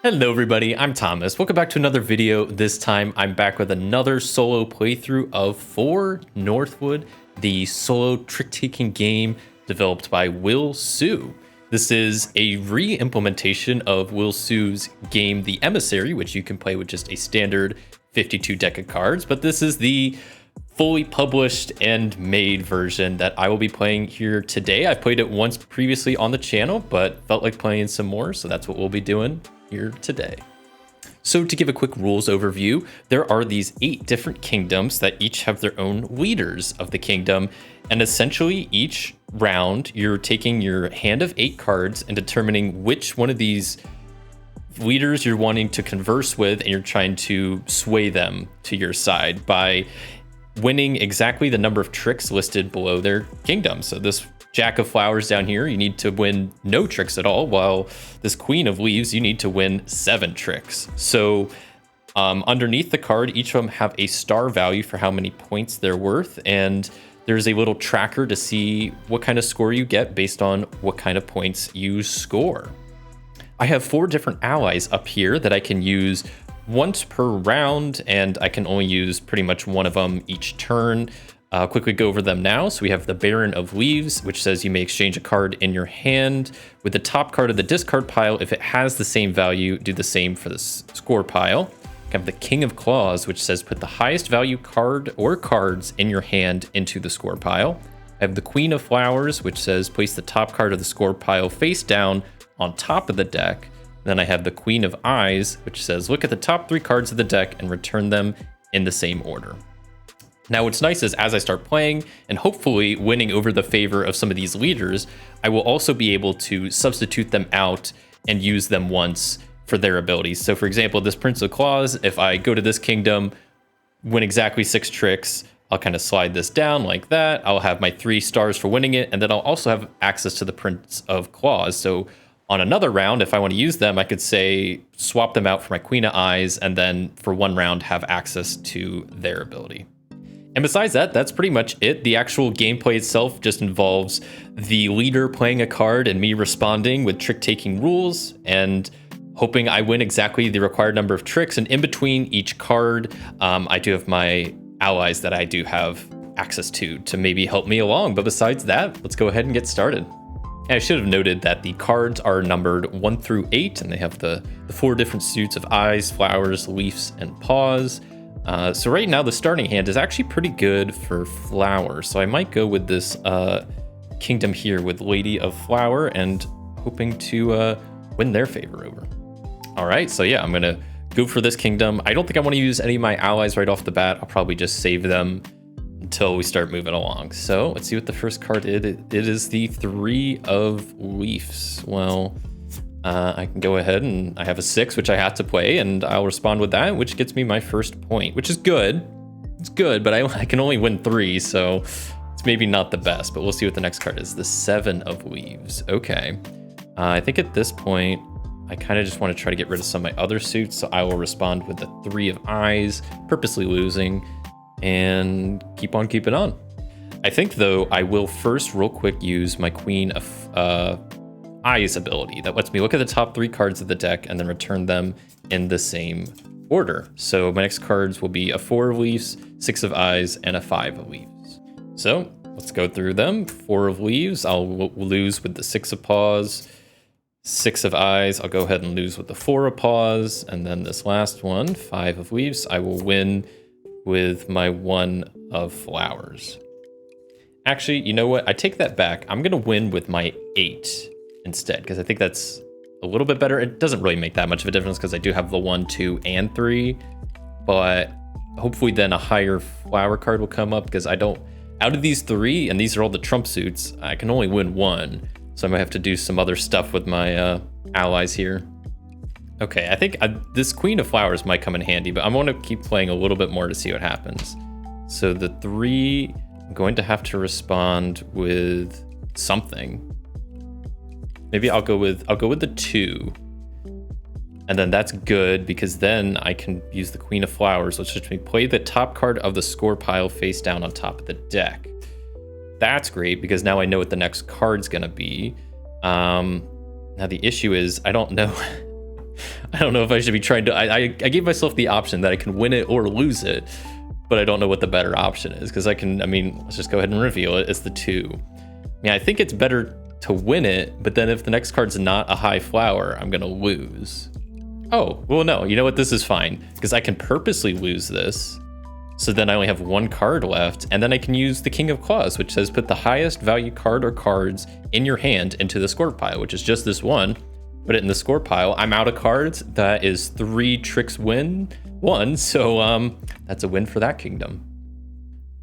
Hello everybody, I'm Thomas. Welcome back to another video. This time I'm back with another solo playthrough of For Northwood, the solo trick-taking game developed by Will Sue. This is a re-implementation of Will Sue's game, The Emissary, which you can play with just a standard 52 deck of cards, but this is the fully published and made version that I will be playing here today. I've played it once previously on the channel, but felt like playing some more, so that's what we'll be doing here today. So to give a quick rules overview, there are these 8 different kingdoms that each have their own leaders of the kingdom, and essentially each round you're taking your hand of 8 cards and determining which one of these leaders you're wanting to converse with, and you're trying to sway them to your side by winning exactly the number of tricks listed below their kingdom. So this Jack of Flowers down here, you need to win no tricks at all, while this Queen of Leaves, you need to win 7 tricks. So underneath the card, each of them have a star value for how many points they're worth, and there's a little tracker to see what kind of score you get based on what kind of points you score. I have 4 different allies up here that I can use once per round, and I can only use pretty much one of them each turn. I'll quickly go over them now. So we have the Baron of Leaves, which says you may exchange a card in your hand with the top card of the discard pile. If it has the same value, do the same for the score pile. We have the King of Claws, which says put the highest value card or cards in your hand into the score pile. I have the Queen of Flowers, which says place the top card of the score pile face down on top of the deck. Then I have the Queen of Eyes, which says look at the top 3 cards of the deck and return them in the same order. Now what's nice is as I start playing and hopefully winning over the favor of some of these leaders, I will also be able to substitute them out and use them once for their abilities. So for example, this Prince of Claws, if I go to this kingdom, win exactly 6 tricks, I'll kind of slide this down like that. I'll have my 3 stars for winning it, and then I'll also have access to the Prince of Claws. So on another round, if I want to use them, I could say swap them out for my Queen of Eyes, and then for one round have access to their ability. And besides that, that's pretty much it. The actual gameplay itself just involves the leader playing a card and me responding with trick-taking rules and hoping I win exactly the required number of tricks. And in between each card, I do have my allies that I do have access to maybe help me along. But besides that, let's go ahead and get started. And I should have noted that the cards are numbered 1 through 8, and they have the 4 different suits of eyes, flowers, leaves, and paws. So right now the starting hand is actually pretty good for Flower. So I might go with this kingdom here with Lady of Flower and hoping to win their favor over. All right, so yeah, I'm gonna go for this kingdom. I don't think I want to use any of my allies right off the bat. I'll probably just save them until we start moving along. So let's see what the first card is. It is the 3 of Leaves. Well, I can go ahead and I have a 6, which I have to play, and I'll respond with that, which gets me my first point, which is good. It's good, but I can only win 3, so it's maybe not the best, but we'll see what the next card is. The 7 of Leaves. Okay. I think at this point, I kind of just want to try to get rid of some of my other suits, so I will respond with the 3 of Eyes, purposely losing, and keep on keeping on. I think, though, I will first real quick use my Queen of Eyes ability that lets me look at the top 3 cards of the deck and then return them in the same order. So my next cards will be a 4 of Leaves, 6 of Eyes, and a 5 of Leaves. So let's go through them. 4 of Leaves, I'll lose with the 6 of Paws. 6 of Eyes, I'll go ahead and lose with the 4 of Paws. And then this last one, 5 of Leaves, I will win with my 1 of Flowers. Actually, you know what? I take that back. I'm going to win with my 8 instead, because I think that's a little bit better. It doesn't really make that much of a difference because I do have the 1, 2, and 3, but hopefully then a higher flower card will come up, because I don't, out of these 3, and these are all the trump suits, I can only win 1, so I might have to do some other stuff with my allies here. Okay, I think this Queen of Flowers might come in handy, but I'm going to keep playing a little bit more to see what happens. So the 3, I'm going to have to respond with something. Maybe I'll go with the 2, and then that's good, because then I can use the Queen of Flowers, which lets me play the top card of the score pile face down on top of the deck. That's great, because now I know what the next card's gonna be. Now the issue is I don't know I don't know if I should be trying to. I gave myself the option that I can win it or lose it, but I don't know what the better option is because I mean, let's just go ahead and reveal it. It's the 2. Yeah, I think it's better to win it, but then if the next card's not a high flower, I'm gonna lose. Oh, well, no, you know what? This is fine because I can purposely lose this. So then I only have 1 card left, and then I can use the King of Claws, which says put the highest value card or cards in your hand into the score pile, which is just this one. Put it in the score pile. I'm out of cards. That is 3 tricks win 1, so that's a win for that kingdom.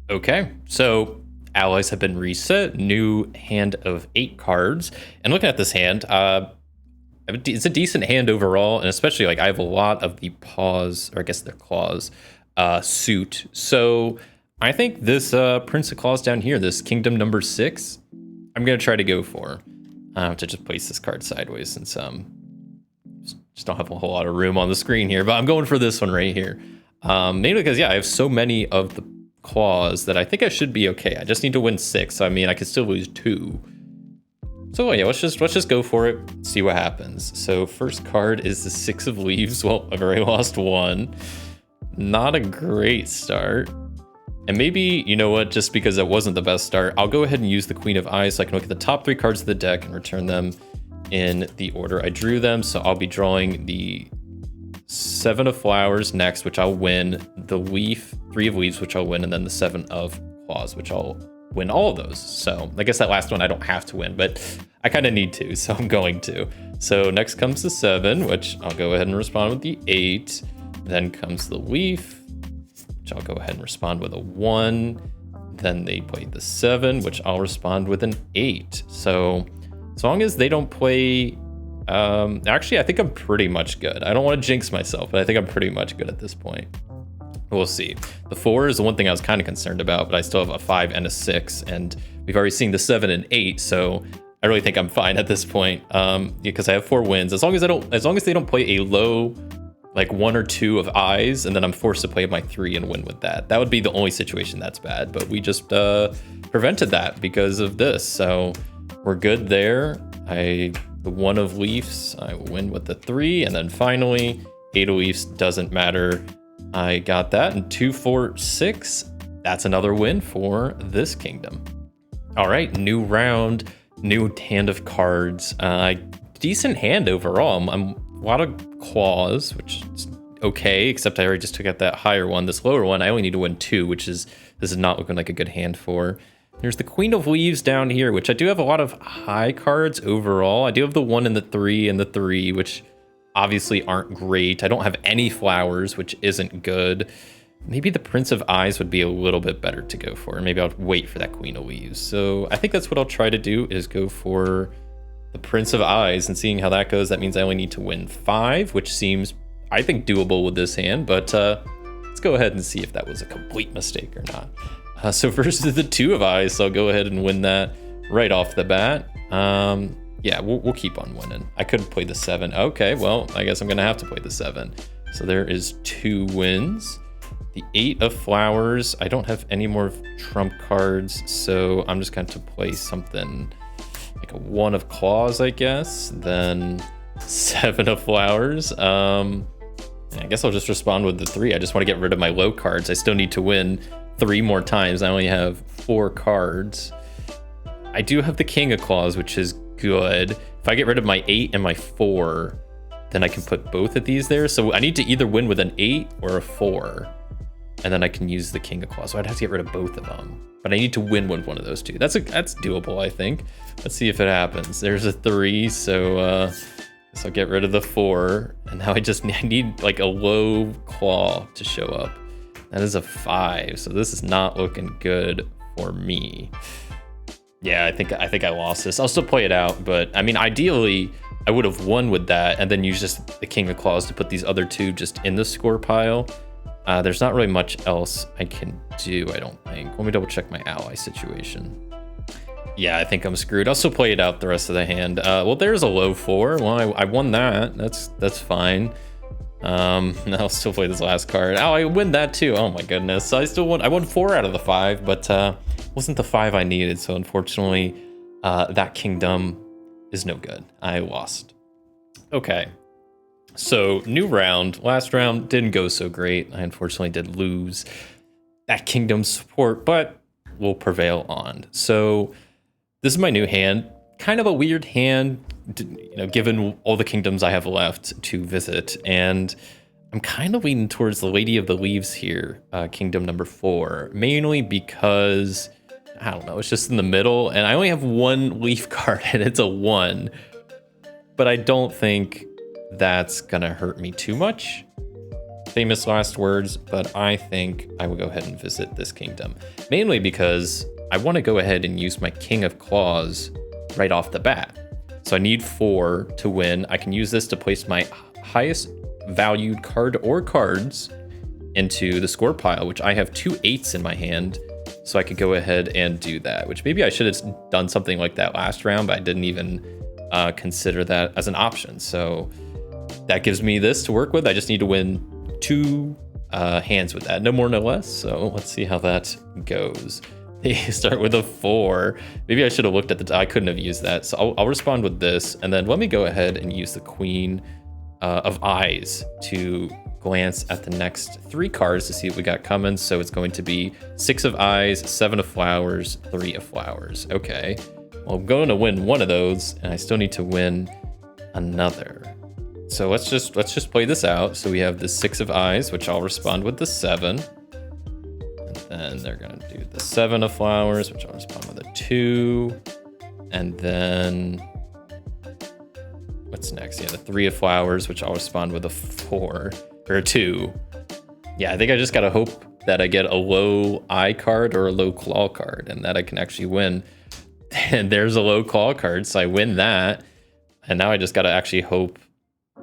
Okay, so allies have been reset. New hand of 8 cards. And looking at this hand, it's a decent hand overall, and especially like I have a lot of the paws, or I guess they're claws, suit. So I think this Prince of Claws down here, this kingdom number 6, I'm gonna try to go for. I have to just place this card sideways since just don't have a whole lot of room on the screen here, but I'm going for this one right here. Mainly because I have so many of the claws that I think I should be okay. I just need to win 6. So I mean I could still lose 2. So yeah, let's just go for it, see what happens. So first card is the 6 of Leaves. Well, I've already lost 1. Not a great start. And maybe, you know what, just because it wasn't the best start, I'll go ahead and use the Queen of Eyes so I can look at the top 3 cards of the deck and return them in the order I drew them. So I'll be drawing the 7 of Flowers next, which I'll win, the 3 of Leaves, which I'll win, and then the 7 of Claws, which I'll win all of those. So I guess that last one I don't have to win, but I kind of need to, so I'm going to. So next comes the 7, which I'll go ahead and respond with the 8. Then comes the Leaf, which I'll go ahead and respond with a 1. Then they play the 7, which I'll respond with an 8. So as long as they don't play, actually, I think I'm pretty much good. I don't want to jinx myself, but I think I'm pretty much good at this point. We'll see. The 4 is the one thing I was kind of concerned about, but I still have a 5 and a 6, and we've already seen the 7 and 8, so I really think I'm fine at this point, because I have 4 wins. As long as they don't play a low, like 1 or 2 of Eyes, and then I'm forced to play my 3 and win with that. That would be the only situation that's bad, but we just prevented that because of this, so we're good there. The 1 of Leaves, I win with the 3, and then finally 8 of Leaves doesn't matter. I got that, and 2, 4, 6. That's another win for this kingdom. All right, new round, new hand of cards. Decent hand overall. I'm a lot of claws, which is okay, except I already just took out that higher one. This lower one, I only need to win 2, this is not looking like a good hand for. There's the Queen of Leaves down here, which I do have a lot of high cards overall. I do have the 1 and the 3 and the 3, which obviously aren't great. I don't have any flowers, which isn't good. Maybe the Prince of Eyes would be a little bit better to go for. Maybe I'll wait for that Queen of Leaves. So I think that's what I'll try to do, is go for the Prince of Eyes, and seeing how that goes, that means I only need to win 5, which seems, I think, doable with this hand, but let's go ahead and see if that was a complete mistake or not. So first is the 2 of Eyes, so I'll go ahead and win that right off the bat. Yeah, we'll keep on winning. I could play the 7. Okay, well, I guess I'm gonna have to play the 7. So there is 2 wins. The 8 of Flowers, I don't have any more trump cards, so I'm just going to play something like a 1 of Claws, I guess. Then 7 of Flowers. I guess I'll just respond with the 3. I just want to get rid of my low cards. I still need to win 3 more times. I only have 4 cards. I do have the King of Claws, which is good. If I get rid of my 8 and my 4, then I can put both of these there. So I need to either win with an 8 or a 4, and then I can use the King of Claws. So I'd have to get rid of both of them, but I need to win with one of those 2. That's doable, I think. Let's see if it happens. There's a 3, so I'll get rid of the 4, and now I need like a low claw to show up. That is a 5, so this is not looking good for me. Yeah, I think I lost this. I'll still play it out, but I mean, ideally, I would have won with that and then use just the King of Claws to put these other 2 just in the score pile. There's not really much else I can do, I don't think. Let me double check my ally situation. Yeah, I think I'm screwed. I'll still play it out the rest of the hand. Well, there's a low 4. Well, I won that. That's fine. I'll still play this last card. Oh, I win that too. Oh my goodness. So I won 4 out of the 5, but wasn't the 5 I needed. So unfortunately, that kingdom is no good. I lost. Okay. So new round. Last round didn't go so great. I unfortunately did lose that kingdom support, but we'll prevail on. So this is my new hand. Kind of a weird hand, given all the kingdoms I have left to visit. And I'm kind of leaning towards the Lady of the Leaves here, kingdom number 4, mainly because, I don't know, it's just in the middle, and I only have one leaf card, and it's a 1. But I don't think that's gonna hurt me too much. Famous last words, but I think I will go ahead and visit this kingdom, mainly because I want to go ahead and use my King of Claws right off the bat. So I need 4 to win. I can use this to place my highest valued card or cards into the score pile, which I have 2 8s in my hand. So I could go ahead and do that, which maybe I should have done something like that last round, but I didn't even consider that as an option. So that gives me this to work with. I just need to win 2 hands with that, no more, no less. So let's see how that goes. They start with a 4. Maybe I should have looked at the, I couldn't have used that. So I'll respond with this, and then let me go ahead and use the Queen of Eyes to glance at the next 3 cards to see what we got coming. So it's going to be 6 of Eyes, 7 of Flowers, 3 of Flowers. Okay, well, I'm going to win one of those, and I still need to win another. So let's just play this out. So we have the 6 of Eyes, which I'll respond with the 7. And then they're gonna do the 7 of Flowers, which I'll respond with a 2. And then what's next? Yeah, the 3 of Flowers, which I'll respond with a 4 or a 2. Yeah, I think I just gotta hope that I get a low eye card or a low claw card, and that I can actually win. And there's a low claw card, so I win that. And now I just gotta actually hope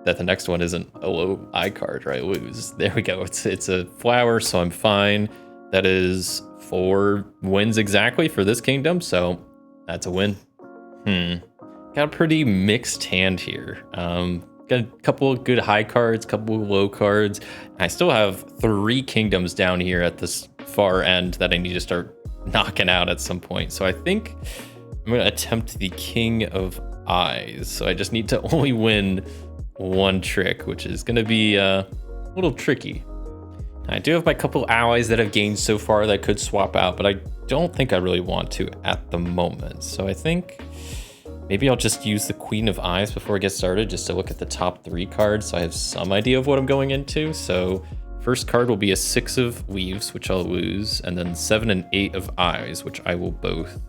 that the next one isn't a low eye card, or I lose. There we go. It's a flower, so I'm fine. That is 4 wins exactly for this kingdom, so that's a win. Got a pretty mixed hand here. Got a couple of good high cards, couple of low cards. I still have 3 kingdoms down here at this far end that I need to start knocking out at some point. So I think I'm gonna attempt the King of Eyes. So I just need to only win 1 trick, which is gonna be a little tricky. I do have my couple allies that I've gained so far that I could swap out, but I don't think I really want to at the moment. So I think maybe I'll just use the Queen of Eyes before I get started, just to look at the top 3 cards so I have some idea of what I'm going into. So first card will be a 6 of Leaves, which I'll lose, and then 7 and 8 of Eyes, which I will both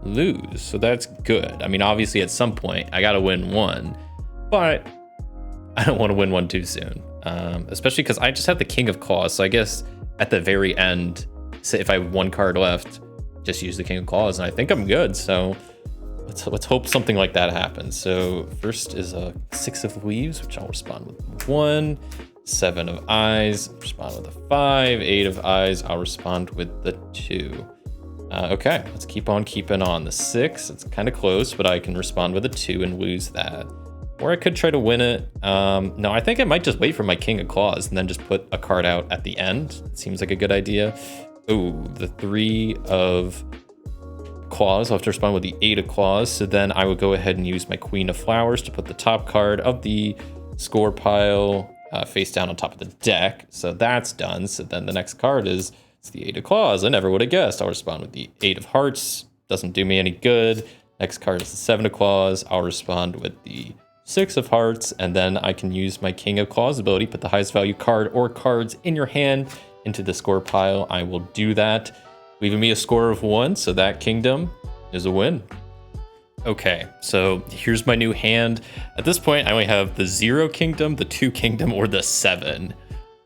lose. So that's good. I mean, obviously at some point I gotta win 1, but I don't want to win 1 too soon, especially because I just have the King of Claws. So I guess at the very end, say if I have 1 card left, just use the King of Claws, and I think I'm good. So let's hope something like that happens. So first is a 6 of Leaves, which I'll respond with 1, 7 of Eyes, respond with a 5, 8 of Eyes, I'll respond with the 2. Okay, let's keep on keeping on. The 6, it's kind of close, but I can respond with a 2 and lose that. Or I could try to win it. No, I think I might just wait for my King of Claws and then just put a card out at the end. It seems like a good idea. Oh, the 3 of Claws. I'll have to respond with the 8 of Claws. So then I would go ahead and use my Queen of Flowers to put the top card of the score pile face down on top of the deck. So that's done. So then the next card is it's the 8 of Claws. I never would have guessed. I'll respond with the 8 of Hearts. Doesn't do me any good. Next card is the 7 of Claws. I'll respond with the 6 of Hearts, and then I can use my King of Claws ability, put the highest value card or cards in your hand into the score pile. I will do that, leaving me a score of 1, so that kingdom is a win. Okay, so here's my new hand. At this point, I only have the 0 kingdom, the 2 kingdom, or the 7.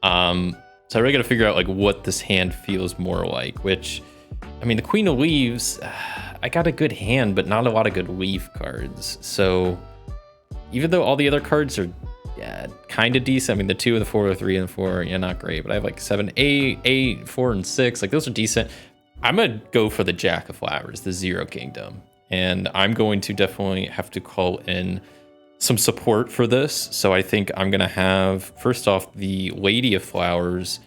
So I really got to figure out like what this hand feels more like, which, I mean, the Queen of Leaves, I got a good hand, but not a lot of good leaf cards. So even though all the other cards are kind of decent, I mean, the 2 and the 4, the 3 and the 4, not great, but I have like 7, 8, 4, and 6, like those are decent. I'm gonna go for the Jack of Flowers, the 0 kingdom, and I'm going to definitely have to call in some support for this. So I think I'm gonna have, first off, the Lady of Flowers,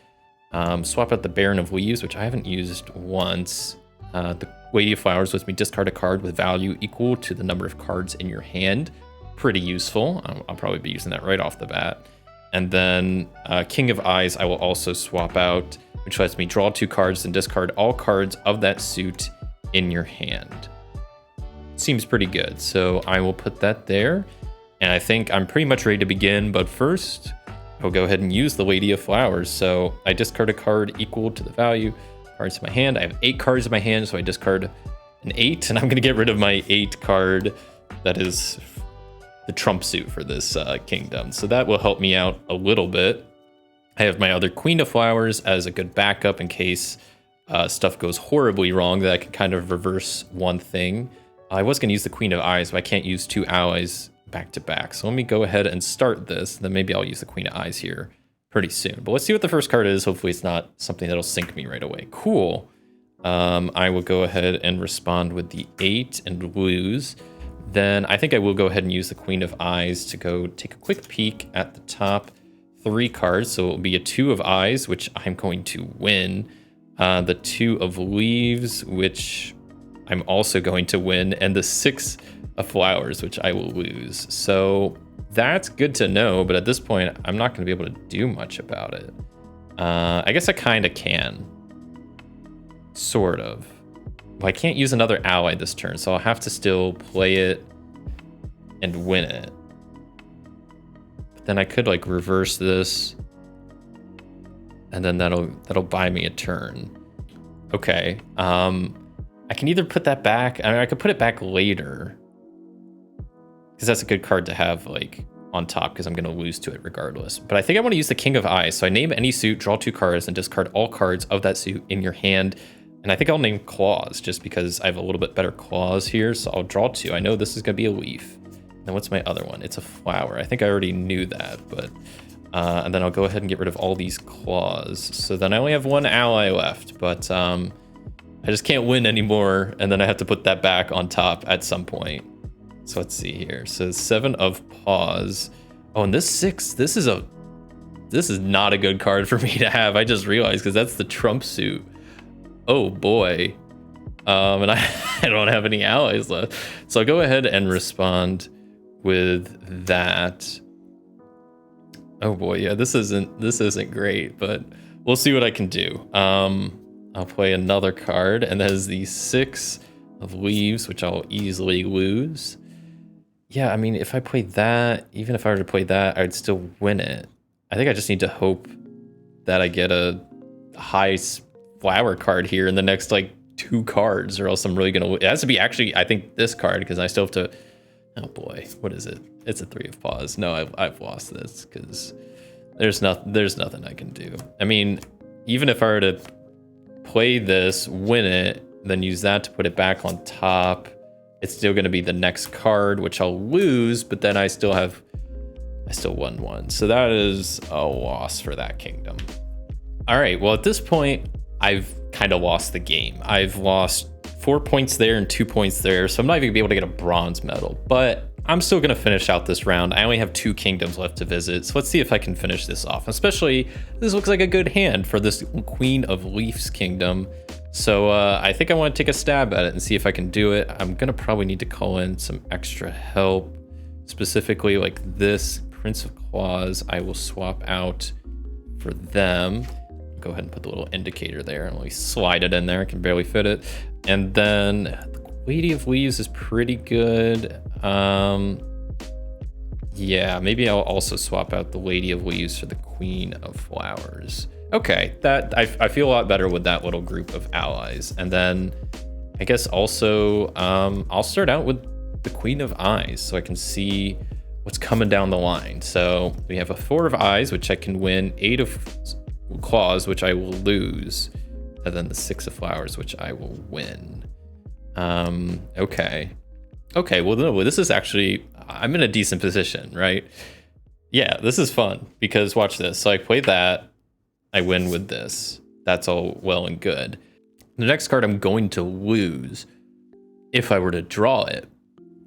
swap out the Baron of Leaves, which I haven't used once. The Lady of Flowers lets me discard a card with value equal to the number of cards in your hand. pretty useful. I'll probably be using that right off the bat. And then King of Eyes, I will also swap out, which lets me draw 2 cards and discard all cards of that suit in your hand. Seems pretty good. So I will put that there. And I think I'm pretty much ready to begin. But first, I'll go ahead and use the Lady of Flowers. So I discard a card equal to the value cards in my hand. I have 8 cards in my hand, so I discard an 8. And I'm going to get rid of my 8 card that is the trump suit for this kingdom. So that will help me out a little bit. I have my other Queen of Flowers as a good backup in case stuff goes horribly wrong, that I can kind of reverse one thing. I was going to use the Queen of Eyes, but I can't use 2 allies back to back. So let me go ahead and start this. Then maybe I'll use the Queen of Eyes here pretty soon. But let's see what the first card is. Hopefully it's not something that'll sink me right away. Cool. I will go ahead and respond with the 8 and lose. Then I think I will go ahead and use the Queen of Eyes to go take a quick peek at the top 3 cards. So it will be a 2 of Eyes, which I'm going to win. The 2 of Leaves, which I'm also going to win. And the 6 of Flowers, which I will lose. So that's good to know. But at this point, I'm not going to be able to do much about it. I guess I kind of can. Sort of. Well, I can't use another ally this turn, so I'll have to still play it and win it. But then I could like reverse this, and then that'll buy me a turn. Okay. I can either put that back. I mean, I could put it back later, because that's a good card to have like on top, because I'm going to lose to it regardless. But I think I want to use the King of Eyes. So I name any suit, draw 2 cards, and discard all cards of that suit in your hand. And I think I'll name Claws just because I have a little bit better claws here. So I'll draw 2. I know this is going to be a leaf. And what's my other one? It's a flower. I think I already knew that, but and then I'll go ahead and get rid of all these claws. So then I only have 1 ally left, but I just can't win anymore. And then I have to put that back on top at some point. So let's see here. So 7 of Paws. Oh, and this 6, this is not a good card for me to have. I just realized, because that's the trump suit. Oh boy. And I don't have any allies left. So I'll go ahead and respond with that. Oh boy, yeah, this isn't great, but we'll see what I can do. I'll play another card, and that is the 6 of Leaves, which I'll easily lose. Yeah, I mean, if I play that, even if I were to play that, I'd still win it. I think I just need to hope that I get a high flower card here in the next like 2 cards, or else I'm really gonna. It has to be actually, I think, this card, because I still have to. Oh boy, what is it? It's a 3 of Paws. No, I've lost this because there's nothing I can do. I mean, even if I were to play this, win it, then use that to put it back on top, it's still going to be the next card, which I'll lose. But then I still won 1, so that is a loss for that kingdom. All right, well, at this point, I've kind of lost the game. I've lost 4 points there and 2 points there, so I'm not even gonna be able to get a bronze medal, but I'm still gonna finish out this round. I only have 2 kingdoms left to visit, so let's see if I can finish this off. Especially, this looks like a good hand for this Queen of Leaves kingdom. So I think I want to take a stab at it and see if I can do it. I'm gonna probably need to call in some extra help, specifically like this Prince of Claws. I will swap out for them. Go ahead and put the little indicator there and we slide it in there. I can barely fit it. And then the Lady of Leaves is pretty good. Yeah, maybe I'll also swap out the Lady of Leaves for the Queen of Flowers. Okay, that I feel a lot better with that little group of allies. And then I guess also I'll start out with the Queen of Eyes so I can see what's coming down the line. So we have a 4 of Eyes, which I can win, 8 of Claws, which I will lose, and then the 6 of Flowers, which I will win. Okay, well, no, this is actually, I'm in a decent position, right? Yeah, this is fun, because watch this. So I play that, I win with this. That's all well and good. The next card I'm going to lose if I were to draw it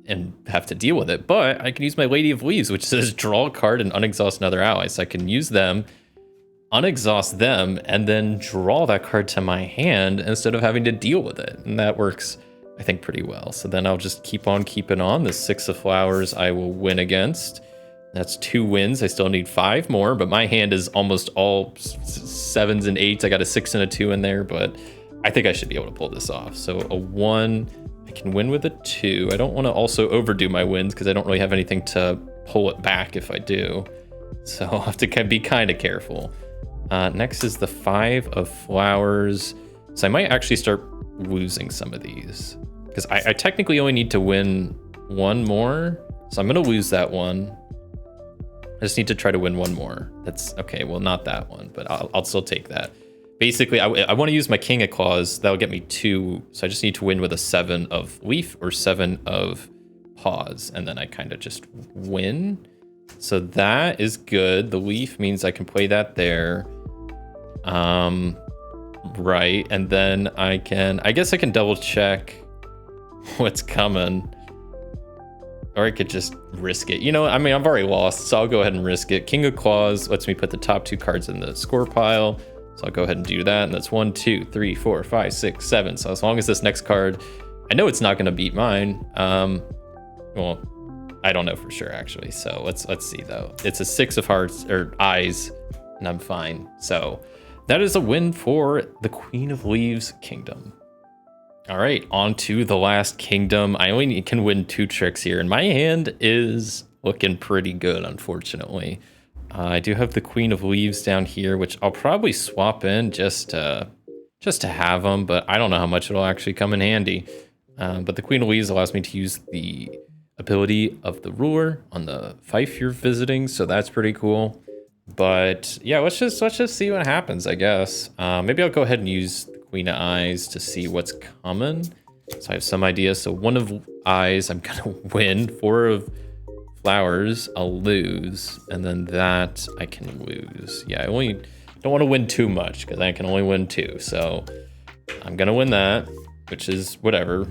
and have to deal with it, but I can use my Lady of Leaves, which says draw a card and unexhaust another ally. So I can use them, unexhaust them, and then draw that card to my hand instead of having to deal with it. And that works, I think, pretty well. So then I'll just keep on keeping on. The 6 of flowers I will win against. That's 2 wins. I still need 5 more, but my hand is almost all 7s and 8s. I got a 6 and a 2 in there, but I think I should be able to pull this off. So a 1, I can win with a 2. I don't want to also overdo my wins because I don't really have anything to pull it back if I do. So I'll have to be kind of careful. Next is the 5 of flowers. So I might actually start losing some of these because I technically only need to win 1 more. So I'm going to lose that one. I just need to try to win 1 more. That's okay. Well, not that one, but I'll still take that. Basically, I want to use my King of Claws. That'll get me 2. So I just need to win with a 7 of leaf or 7 of paws. And then I kind of just win. So that is good. The leaf means I can play that there. Right. And then I guess I can double check what's coming. Or I could just risk it. You know, I mean, I've already lost, so I'll go ahead and risk it. King of Claws lets me put the top 2 cards in the score pile. So I'll go ahead and do that. And that's 1, 2, 3, 4, 5, 6, 7. So as long as this next card, I know it's not going to beat mine. Well, I don't know for sure, actually. So let's see, though. It's a 6 of hearts or eyes, and I'm fine. So that is a win for the Queen of Leaves Kingdom. All right, on to the last kingdom. I only can win 2 tricks here, and my hand is looking pretty good, unfortunately. I do have the Queen of Leaves down here, which I'll probably swap in just to have them, but I don't know how much it'll actually come in handy. But the Queen of Leaves allows me to use the ability of the ruler on the fief you're visiting, so that's pretty cool. But yeah, let's just see what happens, I guess. Maybe I'll go ahead and use the Queen of Eyes to see what's coming. So I have some idea. So 1 of eyes, I'm gonna win. 4 of flowers, I'll lose, and then that I can lose. Yeah, I only don't want to win too much because I can only win 2. So I'm gonna win that, which is whatever.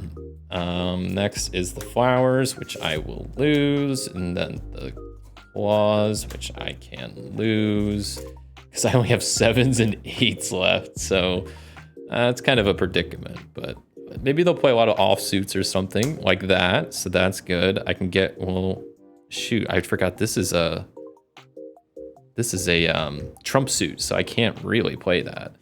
Next is the flowers, which I will lose, and then the claws, which I can lose because I only have 7s and 8s left. So it's kind of a predicament, but maybe they'll play a lot of offsuits or something like that. So that's good. I can get, well, shoot, I forgot this is a trump suit, so I can't really play that.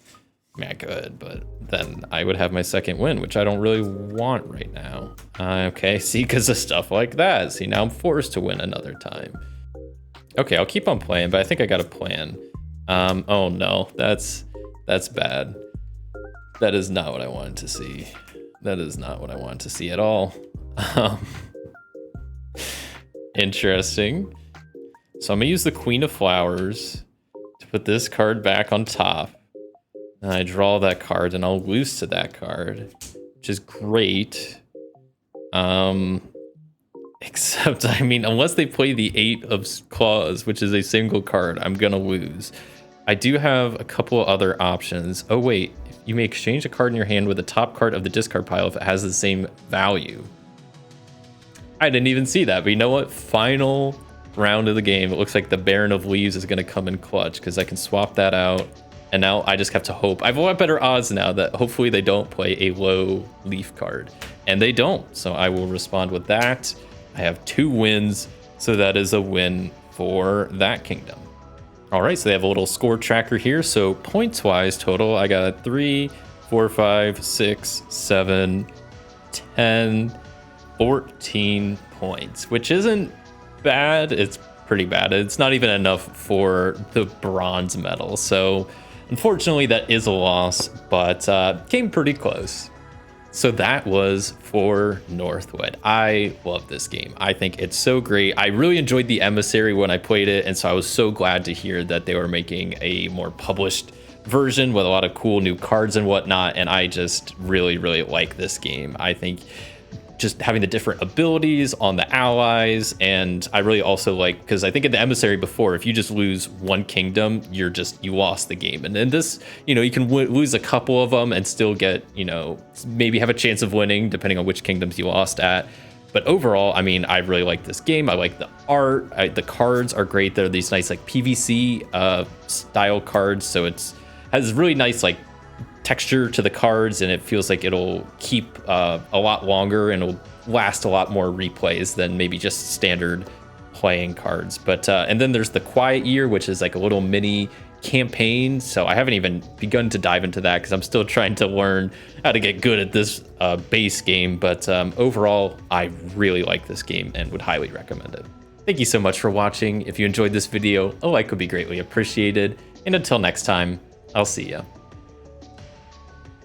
I mean, I could, but then I would have my 2nd win, which I don't really want right now. Okay, see, because of stuff like that. See, now I'm forced to win another time. Okay, I'll keep on playing, but I think I got a plan. Oh no, that's bad. That is not what I wanted to see. That is not what I wanted to see at all. Interesting. So I'm gonna use the Queen of Flowers to put this card back on top. And I draw that card and I'll lose to that card, which is great. Except, I mean, unless they play the 8 of claws, which is a single card, I'm gonna lose. I do have a couple other options. Oh wait, you may exchange a card in your hand with the top card of the discard pile if it has the same value. I didn't even see that, but you know what? Final round of the game. It looks like the Baron of Leaves is gonna come in clutch because I can swap that out. And now I just have to hope. I have a lot better odds now that hopefully they don't play a low leaf card. And they don't, so I will respond with that. I have 2 wins, so that is a win for that kingdom. All right, so they have a little score tracker here. So points-wise total, I got 3, 4, 5, 6, 7, 10, 14 points, which isn't bad. It's pretty bad. It's not even enough for the bronze medal. So unfortunately, that is a loss, but came pretty close. So that was For Northwood. I love this game. I think it's so great. I really enjoyed the Emissary when I played it, and so I was so glad to hear that they were making a more published version with a lot of cool new cards and whatnot, and I just really, really like this game. I think just having the different abilities on the allies, and I really also like, because I think in the Emissary before, if you just lose 1 kingdom, you lost the game. And in this, you can lose a couple of them and still get, maybe have a chance of winning depending on which kingdoms you lost at. But overall, I mean, I really like this game. I like the art. The cards are great. They're these nice like PVC style cards, so has really nice like texture to the cards, and it feels like it'll keep a lot longer and it'll last a lot more replays than maybe just standard playing cards. But and then there's the Quiet Year, which is like a little mini campaign. So I haven't even begun to dive into that because I'm still trying to learn how to get good at this base game. But overall, I really like this game and would highly recommend it. Thank you so much for watching. If you enjoyed this video, a like would be greatly appreciated. And until next time, I'll see ya.